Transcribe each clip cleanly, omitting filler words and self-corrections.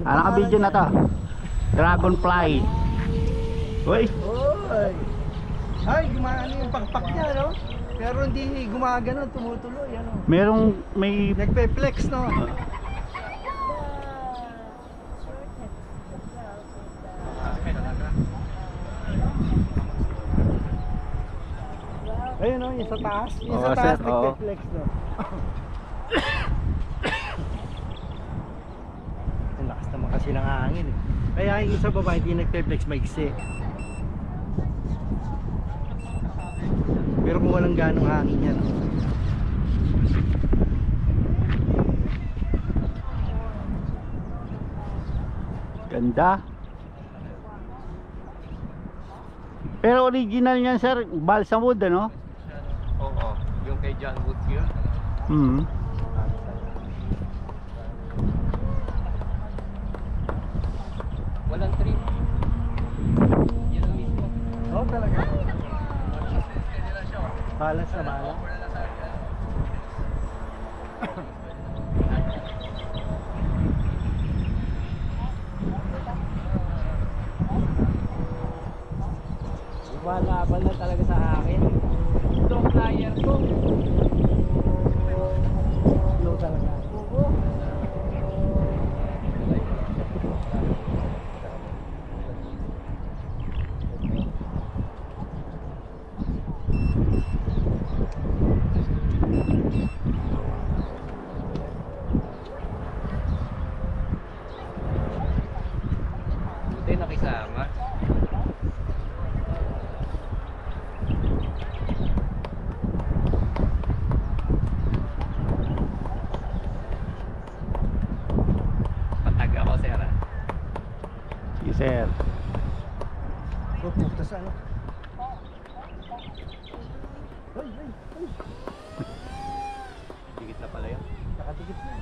Naka-video na to. Dragonfly. Uy. Oy. Ay, gumagano yung pakpak niya, no? Pero hindi gumagano, tumutuloy, ano? May Nagpe-flex, no? Ayun, no? Yung sa taas. Yung sa taas, sir, nagpe-flex, no? Ang lakas naman kasi ng hangin, eh. Kaya yung sa baba, hindi nagpe-flex, maigsi. Pero kung walang ganong hangin yan, ganda. Pero original niyan sir, balsa wood ano? Oo, yung kay John Woods yun. Hmm. Walang trim. Yan ang mismo. oh, talaga. Balas na bala. Wala na talaga sa akin. Itong flyer ko. Low talaga. Oo. Buti nakisama. Patag ako, sir. Sige sir. Pupunta sa ano? Hoy, hoy, hoy. Dikit na pala yun. Nakatikip na.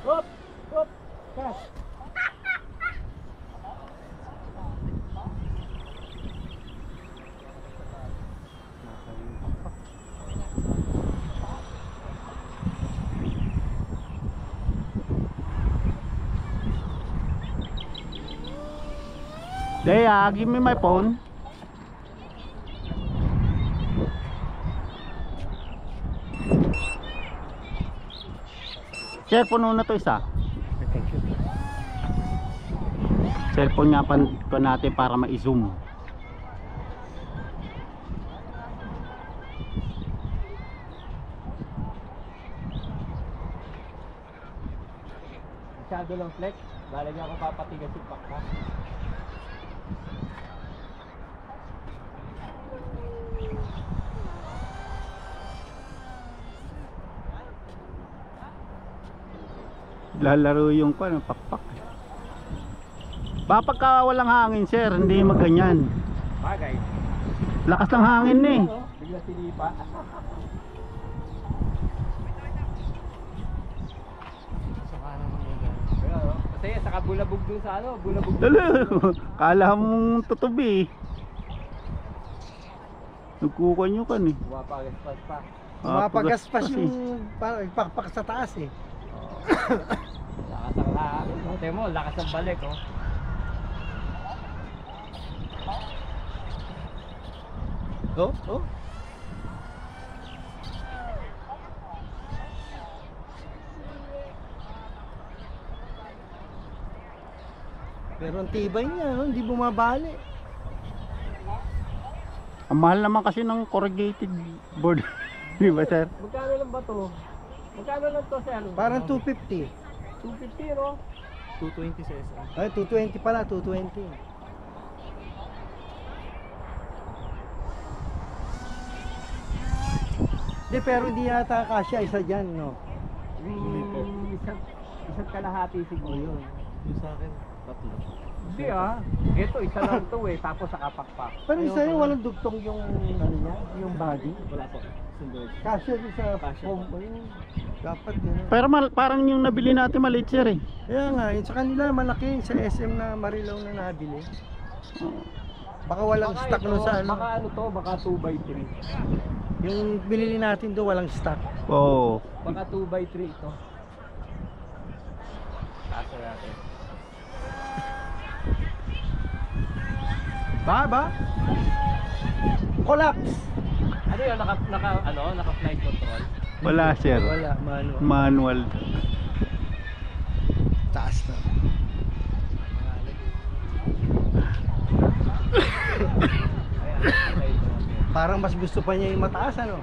Hop! Hop! Cash! Dea, give me my phone. Cellphone muna to isa. Thank you. Cellphone nga pa natin para ma-zoom. Masyado lang flex. Bala niya ako papatigas yung pakpa. Lalaro yung pakpak. Pagka walang hangin sir, hindi maganyan. Bagay. Lakas ng hangin eh. Bigla silipa. Saka naman yung Pero, kasi saka bulabog dun sa ano, bulabog dun. Dalo, kala mong tutubi. Nagkukan nyo kan eh. Bumapagaspas pa. Mapagaspas eh. yung pakpak sa taas, eh. Lakas ang hangin. Tingnan mo, lakas ang balik, oh. Oh, oh. Pero ang tibay niya, no? Hindi bumabali. Ang mahal naman kasi ng corrugated board. Di ba sir? Magkano lang ba to? Magkano lang to, sir? Parang 250. 250, no? 220 sa SM. Ay, 220 pala, 220. Hindi, pero hindi yata kasya isa dyan, no? Isang kalahati siguro yun. Yung sa akin, tatlo. Hindi ito isa lang to eh, tapos nakapakpak. Pero isa yung walang dugtong yung, ano niya, yung body. Wala po. Kasya din sa foam ko yun. Dapat yun. Pero parang yung nabili natin maliit sir eh. Kaya nga, yun sa kanila malaki sa SM na Marilaw na nabili. Baka walang Baka stock ito, no sa ano. Baka ano to, baka 2x3. Yung binili natin do walang stock. Oo. Baka 2x3 ito. Ba? Collapse. Ano yun? Naka flight control? Wala sir. Wala, manual. Manual. Taas na. Parang mas gusto pa niya yung mataas, ano?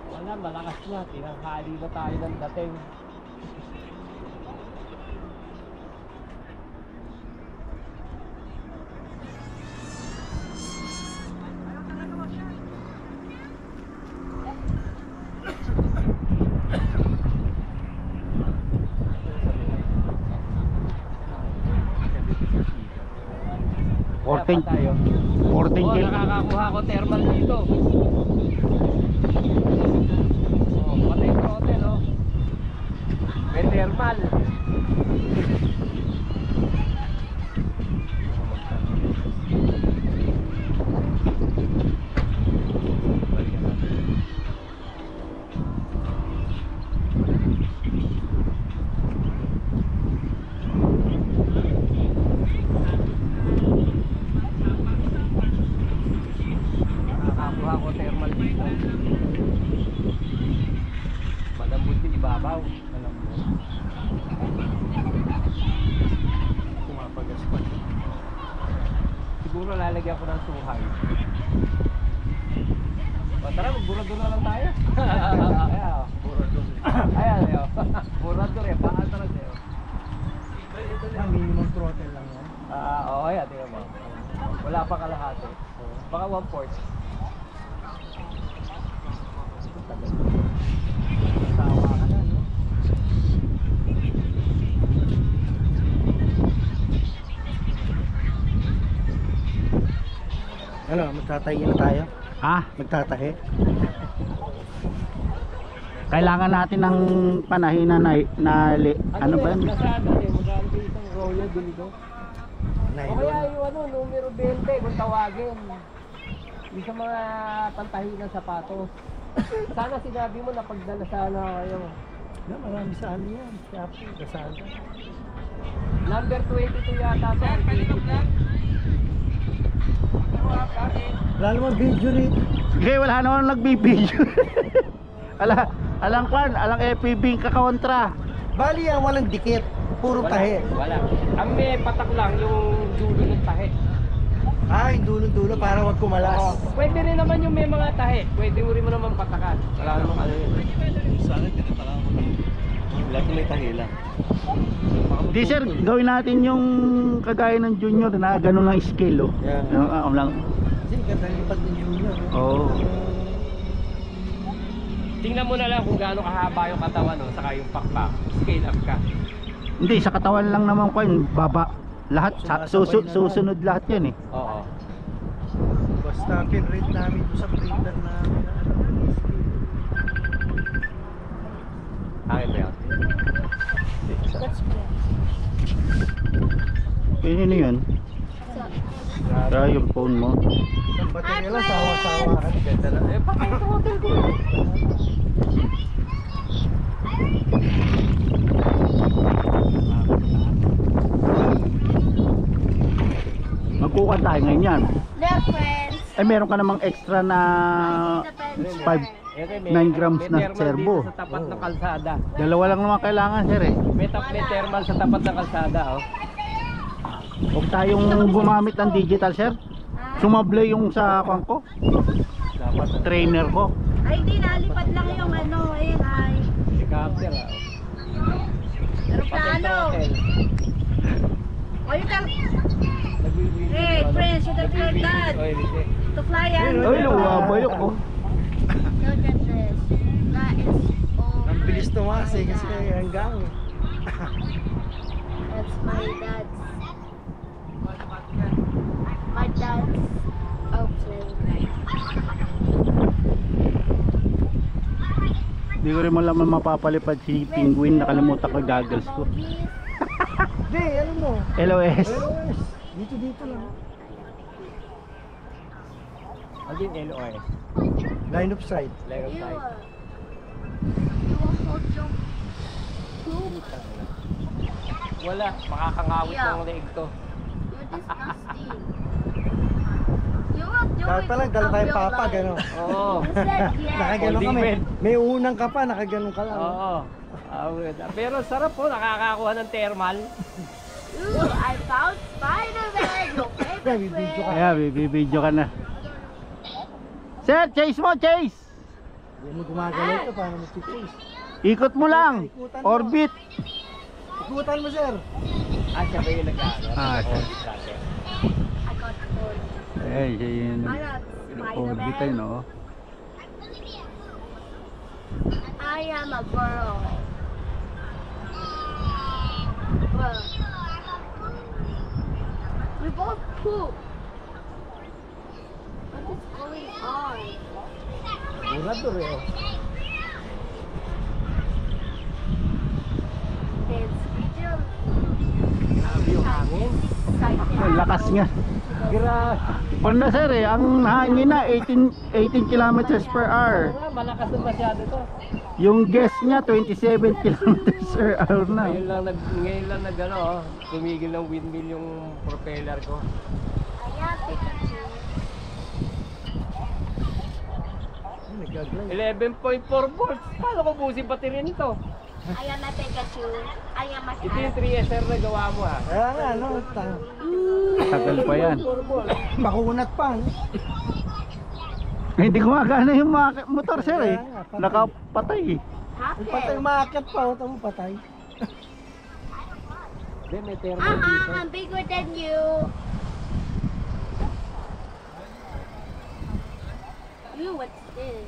Wala, malakas na. Tinanghali na tayo ng dating. Kaya pa 14 tayo. 14 kilo. Nakakakuha ko thermal dito. Patay yung throttle, oh. May thermal. Nakakakuha ko thermal dito. Malambot yung ibabaw. Malambot. Pumapagas pa. Siguro lalagyan ko ng suhay. O tara, magburador na lang tayo. Ayan, burador. Ayan, ayan. Burador eh, paan talaga eh. Ang minimum throttle lang yan. Oo, ayan, tingnan mo. Wala pa kalahati. Baka 1/4. Sawa ka na, no? Ano, magtatahi na tayo? Ha? Magtatahi? Kailangan natin ng panahin na ano ba yan? Nasaan natin? Magkano ko isang royal dito? O kaya Nylon. yung ano, numero 20 kung tawagin. Yung sa mga pantahi ng sapatos. Sana sinabi mo na pagdala sana kayo. Na, marami sa ano yan. Shopee, Lazada. Number 22 yata sa Wala naman video rito. Okay, wala naman nagbibideo. alang FPV kakakontra. Bali yan, walang dikit. Puro tahi. Wala. Ang may patak lang yung dulo ng tahi. Ay, dulo-dulo para wag kumalas. Pwede rin naman yung may mga tahi. Pwede rin mo naman patakan. Wala namang ano yun. Sana tinatala ko lang. Lahat may tahi lang. Di sir, gawin natin yung kagaya ng junior na gano'n lang scale, oh. Yeah. Lang. Kasi ganda lipat ng junior. Oh. Tingnan mo na lang kung gaano kahaba yung katawan, no? Saka yung pakpak. Scale up ka. Hindi, sa katawan lang naman ko yun, baba. Lahat, susunod lahat yan eh. Oo. Basta pinrate namin doon sa printer namin na ano. Akin ba yan? Yun yun. Kaya yung phone mo. Ang baterya lang, sawa-sawa ka. Ganda na. Eh, bakit ito hotel ko? Magkukan tayo ngayon yan. They're friends. Eh meron ka namang extra na 9 grams na thermal servo. dito sa tapat ng kalsada. Dalawa lang naman kailangan sir eh. May thermal sa tapat ng kalsada, oh. Huwag tayong gumamit ng digital sir. Sumablay yung sa kwan ko, Dapat trainer ko. Ay, di, nalipad lang yung ano, ayun ay. helicopter, ah. Aeroplano. Hotel. Oh, you can, Nagwi-wheel. hey, friends, you can feel that. Oh, hindi. To fly and... Ay, nawabayok ko. Look at this. That is all. Ang bilis tumaas eh, kasi hanggang. That's my dad's. That's opening. Hindi ko rin malaman mapapalipad si Penguin. Nakalimutan ko yung goggles ko. Hindi, ano mo? LOS. LOS. Dito lang. Ano yung LOS? Line of sight. Leg of You sight. you also jump. Wala, makakangawit Yeah. ng leg to. You're disgusting. You will do Dapat it pala, in dala tayong real papa, life. gano'n. Oo. You said yes. Nakaganon Holding kami. bed. May unang ka pa, nakaganon ka lang. Oo. Pero sarap po, nakakakuha ng thermal. Ooh, I found Spider-Man. Your favorite Bibidyo ka. friend. Kaya, bibidyo ka na. Sir, chase mo, chase! Hindi mo gumagalaw ito, paano mo chase? Ikot mo lang. Orbit. Ikutan mo, sir. Siya ba yung nag-ano? Ah, siya. I got bored. Eh, siya yun. I got Orbit ay, Spider-Man. no? I am a girl. Well, we both poop. What is going on? Burador eh. It's still Grabe yung hangin. Ang lakas nga. Grabe. Panda sir eh, ang hangin na 18 kilometers per hour. Malakas na masyado to. Yung guess niya 27 kilometers per hour na. Ngayon lang ano, tumigil ng windmill yung propeller ko. I am Pikachu. 11.4 volts. Paano ko busin baterya nito? I am a Pikachu. I am a Ito yung 3SR na gawa mo ha. Kaya nga, ano, Tagal pa yan. 4 volts. makunat pa. No? Hindi gumagana yung mga motor sir eh. Nakapatay eh. Happy. Patay, umaakit pa, ito mo patay. Then may thermal dito. I'm bigger than you. You, what's this?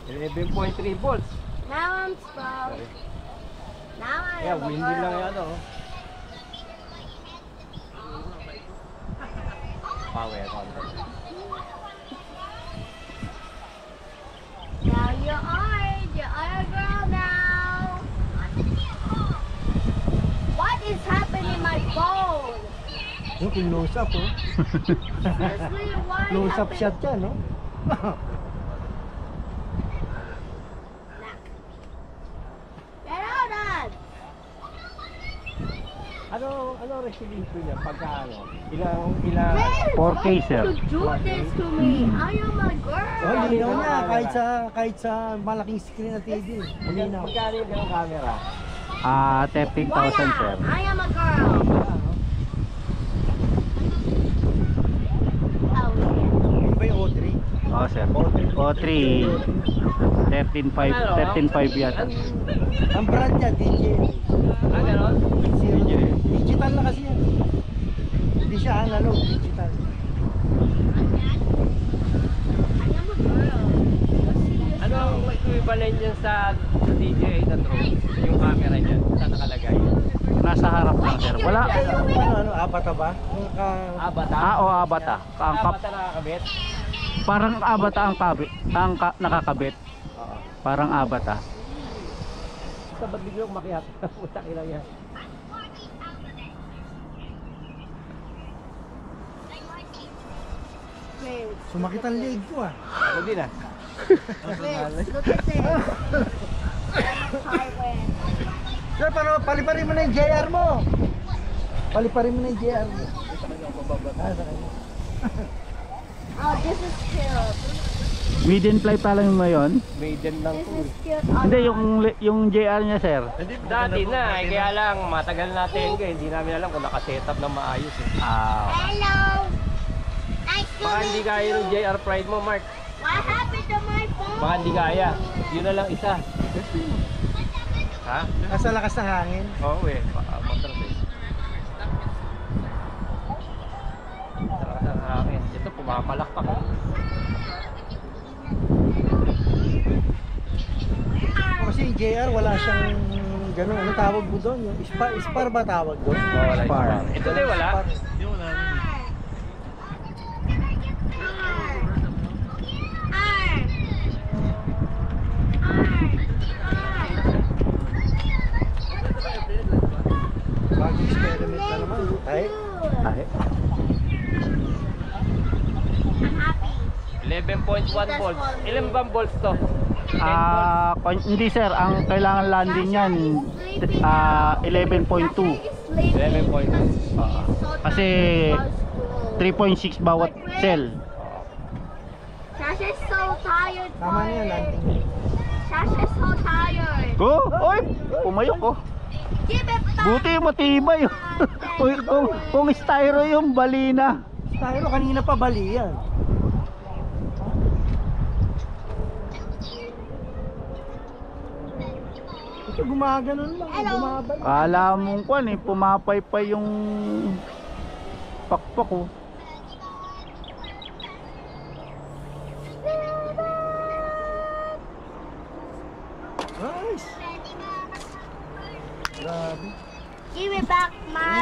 11.3 volts. Now I'm slow. Now I Kaya am a windmill lang girl. yan oh. Power content. Now you are a girl now. What is happening in my phone? Yung close up, oh. Seriously, why Close up happened? shot yan, no? Get out of Ano resolution niya pagka ano? Ilang Hey, 4K, why sir. you do this to me? I am a girl. Oh, linaw na, kahit sa malaking screen na TV. Linaw. Magkano yung ganong camera? 13,000 Wala. sir. I am a girl. Oh, yeah. Ano ba yung O3? Oh sir. O3 13.5 yata. Ang brand niya, DJI. Ganon? Digital na kasi yan. Hindi siya analog, digital. I am a girl. Ano ang equivalent niyan sa DJI na drone? Yung camera niyan, saan nakalagay? Nasa harap lang sir. Wala. Ano, abata ba? Yung Abata? O abata. Abata nakakabit? Parang abata ang nakakabit. Oo. Parang abata. Sa ba't biglang makihat? Putak ilang yan. Wait, sumakit ang leg ko, ah. Ano din ah? wait, look at this. I'm a pirate. Sir, pero paliparin mo na yung JR mo. Paliparin mo na yung JR mo. Sa kanya. Oh, this is cute. Maiden fly pa lang mo yun. Maiden lang This po is eh. cute. Hindi, yung JR niya sir. Dati na eh, kaya lang matagal natin ko hindi namin alam kung nakasetup na maayos eh. Hello. Nice to Baka hindi meet kaya you. ng JR Pride mo, Mark. What happened to my phone? Baka hindi kaya. Yun na lang isa. Ha? Nasa lakas ng hangin. Oo eh. Baka matras eh. Sarap ng hangin. Ito pumapalakpak. Kasi yung JR wala siyang gano'n. Ano tawag mo doon? Yung spar ba tawag doon? Wala Spar. Ito din wala. Spar. limit na naman. Ay, Ay. I'm happy. 11.1 volts. Ilan bang volts to? Hindi sir, ang kailangan landing niyan 11.2. 11.2. Kasi 3.6 bawat cell. Shash is so tired. tama na yan, landing. Shash is so tired. Oy, pumayok ko. Give it back. Buti matibay. kung styro yung bali na. Styro, kanina pa bali yan. Ito gumaganon lang, gumabal. Kala mong kwan pumapaypay yung pakpak ko. Nice. Grabe. Give it back my